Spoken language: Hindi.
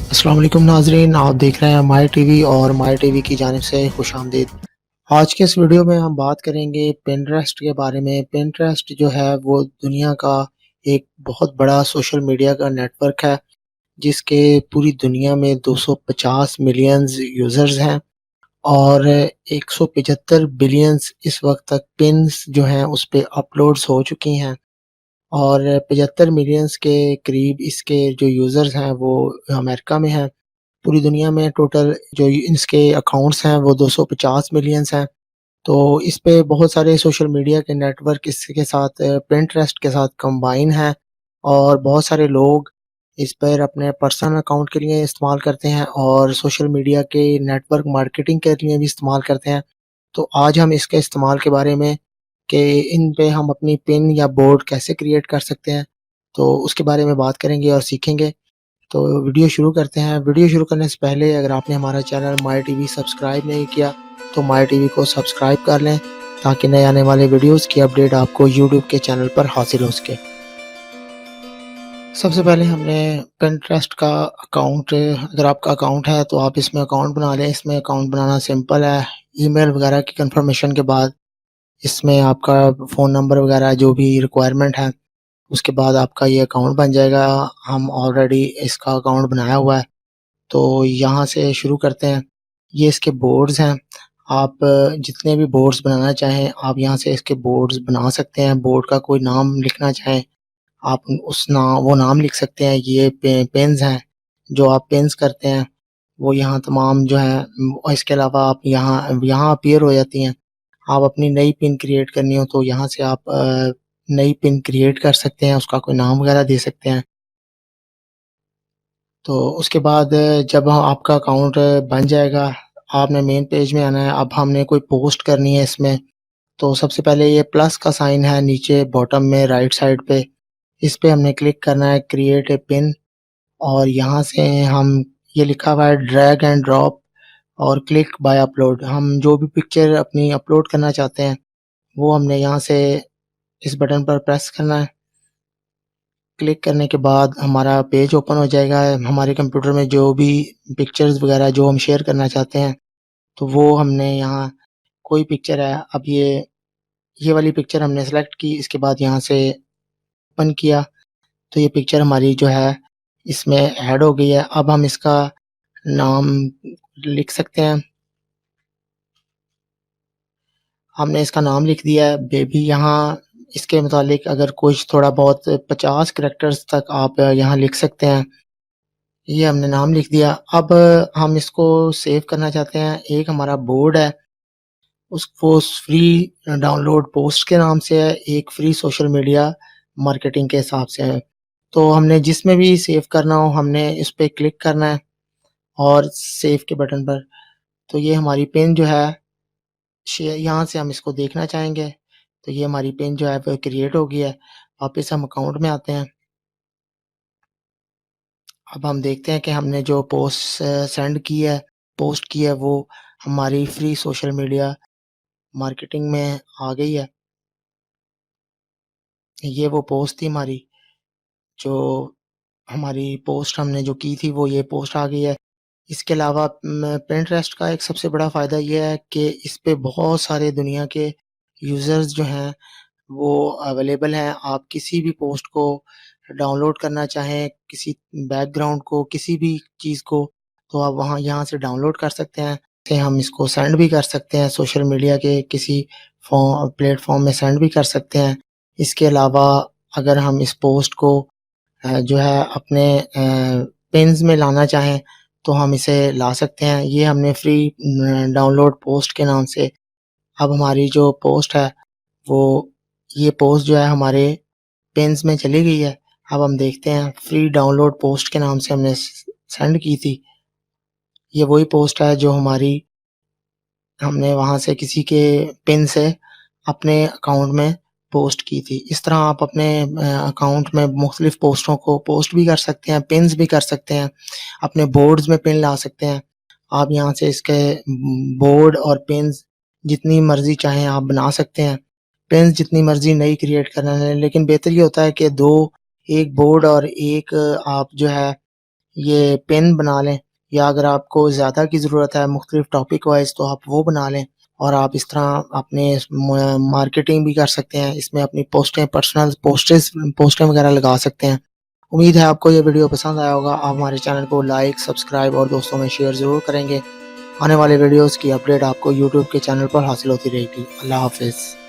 अस्सलाम वालेकुम नाज़रीन, आप देख रहे हैं माई टीवी और माई टीवी की जानिब से खुशामदीद। आज के इस वीडियो में हम बात करेंगे पिंटरेस्ट के बारे में। पिंटरेस्ट जो है वो दुनिया का एक बहुत बड़ा सोशल मीडिया का नेटवर्क है, जिसके पूरी दुनिया में 250 मिलियंस यूज़र्स हैं और 175 बिलियंस इस वक़्त तक पिन्स जो हैं उस पे अपलोड्स हो चुकी हैं और 75 मिलियंस के करीब इसके जो यूज़र्स हैं वो अमेरिका में हैं। पूरी दुनिया में टोटल जो इसके अकाउंट्स हैं वो 250 मिलियंस हैं। तो इस पे बहुत सारे सोशल मीडिया के नेटवर्क इसके साथ पिंटरेस्ट के साथ कंबाइन हैं और बहुत सारे लोग इस पर अपने पर्सनल अकाउंट के लिए इस्तेमाल करते हैं और सोशल मीडिया के नेटवर्क मार्केटिंग के लिए भी इस्तेमाल करते हैं। तो आज हम इसके इस्तेमाल के बारे में कि इन पे हम अपनी पिन या बोर्ड कैसे क्रिएट कर सकते हैं, तो उसके बारे में बात करेंगे और सीखेंगे। तो वीडियो शुरू करते हैं। वीडियो शुरू करने से पहले अगर आपने हमारा चैनल माई टीवी सब्सक्राइब नहीं किया तो माई टीवी को सब्सक्राइब कर लें ताकि नए आने वाले वीडियोस की अपडेट आपको यूट्यूब के चैनल पर हासिल हो सके। सबसे पहले हमने पिंटरेस्ट का अकाउंट, अगर आपका अकाउंट है तो आप इसमें अकाउंट बना लें। इसमें अकाउंट बनाना सिंपल है। ईमेल वगैरह की कंफर्मेशन के बाद इसमें आपका फ़ोन नंबर वगैरह जो भी रिक्वायरमेंट है, उसके बाद आपका ये अकाउंट बन जाएगा। हम ऑलरेडी इसका अकाउंट बनाया हुआ है। तो यहाँ से शुरू करते हैं। ये इसके बोर्ड्स हैं। आप जितने भी बोर्ड्स बनाना चाहें, आप यहाँ से इसके बोर्ड्स बना सकते हैं। बोर्ड का कोई नाम लिखना चाहें, आप उस वो नाम लिख सकते हैं। ये पेन्स हैं, जो आप पेन्स करते हैं, वो यहाँ तमाम जो हैं और इसके अलावा आप यहाँ यहाँ अपीयर हो जाती हैं। आप अपनी नई पिन क्रिएट करनी हो तो यहाँ से आप नई पिन क्रिएट कर सकते हैं, उसका कोई नाम वगैरह दे सकते हैं। तो उसके बाद जब आपका अकाउंट बन जाएगा, आपने मेन पेज में आना है। अब हमने कोई पोस्ट करनी है इसमें, तो सबसे पहले ये प्लस का साइन है नीचे बॉटम में राइट साइड पे, इस पे हमने क्लिक करना है क्रिएट ए पिन और यहाँ से हम ये लिखा हुआ है ड्रैग एंड ड्रॉप और क्लिक बाय अपलोड। हम जो भी पिक्चर अपनी अपलोड करना चाहते हैं, वो हमने यहाँ से इस बटन पर प्रेस करना है। क्लिक करने के बाद हमारा पेज ओपन हो जाएगा। हमारे कंप्यूटर में जो भी पिक्चर्स वगैरह जो हम शेयर करना चाहते हैं, तो वो हमने यहाँ कोई पिक्चर है, अब ये वाली पिक्चर हमने सेलेक्ट की। इसके बाद यहाँ से ओपन किया तो ये पिक्चर हमारी जो है इसमें ऐड हो गई है। अब हम इसका नाम लिख सकते हैं। हमने इसका नाम लिख दिया है बेबी। यहाँ इसके मुतालिक अगर कुछ थोड़ा बहुत 50 कैरेक्टर्स तक आप यहाँ लिख सकते हैं। ये हमने नाम लिख दिया। अब हम इसको सेव करना चाहते हैं। एक हमारा बोर्ड है, उसको फ्री डाउनलोड पोस्ट के नाम से है, एक फ्री सोशल मीडिया मार्केटिंग के हिसाब से है। तो हमने जिसमें भी सेव करना हो, हमने इस पे क्लिक करना है और सेव के बटन पर। तो ये हमारी पिन जो है यहाँ से हम इसको देखना चाहेंगे, तो ये हमारी पिन जो है वो क्रिएट हो गई है। वापस हम अकाउंट में आते हैं। अब हम देखते हैं कि हमने जो पोस्ट की है वो हमारी फ्री सोशल मीडिया मार्केटिंग में आ गई है। ये वो पोस्ट थी हमारी, जो हमारी पोस्ट हमने जो की थी वो ये पोस्ट आ गई है। इसके अलावा पिंटरेस्ट का एक सबसे बड़ा फ़ायदा ये है कि इस पे बहुत सारे दुनिया के यूज़र्स जो हैं वो अवेलेबल हैं। आप किसी भी पोस्ट को डाउनलोड करना चाहें, किसी बैकग्राउंड को, किसी भी चीज़ को, तो आप वहाँ यहाँ से डाउनलोड कर सकते हैं। से हम इसको सेंड भी कर सकते हैं, सोशल मीडिया के किसी प्लेटफ़ॉर्म में सेंड भी कर सकते हैं। इसके अलावा अगर हम इस पोस्ट को जो है अपने पिन्स में लाना चाहें, तो हम इसे ला सकते हैं। ये हमने फ्री डाउनलोड पोस्ट के नाम से, अब हमारी जो पोस्ट है वो ये पोस्ट जो है हमारे पिन्स में चली गई है। अब हम देखते हैं, फ्री डाउनलोड पोस्ट के नाम से हमने सेंड की थी। ये वही पोस्ट है जो हमने वहाँ से किसी के पिन से अपने अकाउंट में पोस्ट की थी। इस तरह आप अपने अकाउंट में मुख्तलिफ पोस्टों को पोस्ट भी कर सकते हैं, पिन्स भी कर सकते हैं, अपने बोर्ड्स में पिन ला सकते हैं। आप यहाँ से इसके बोर्ड और पिन्स जितनी मर्ज़ी चाहें आप बना सकते हैं। पिन्स जितनी मर्ज़ी नई क्रिएट करना है, लेकिन बेहतर ये होता है कि 2 एक बोर्ड और एक आप जो है ये पेन बना लें, या अगर आपको ज़्यादा की ज़रूरत है मुख्तलिफ टॉपिक वाइज़ तो आप वो बना लें और आप इस तरह अपने मार्केटिंग भी कर सकते हैं। इसमें अपनी पोस्टें पर्सनल पोस्टें वगैरह लगा सकते हैं। उम्मीद है आपको ये वीडियो पसंद आया होगा। आप हमारे चैनल को लाइक, सब्सक्राइब और दोस्तों में शेयर ज़रूर करेंगे। आने वाले वीडियोज़ की अपडेट आपको यूट्यूब के चैनल पर हासिल होती रहेगी। अल्लाह हाफ़िज़।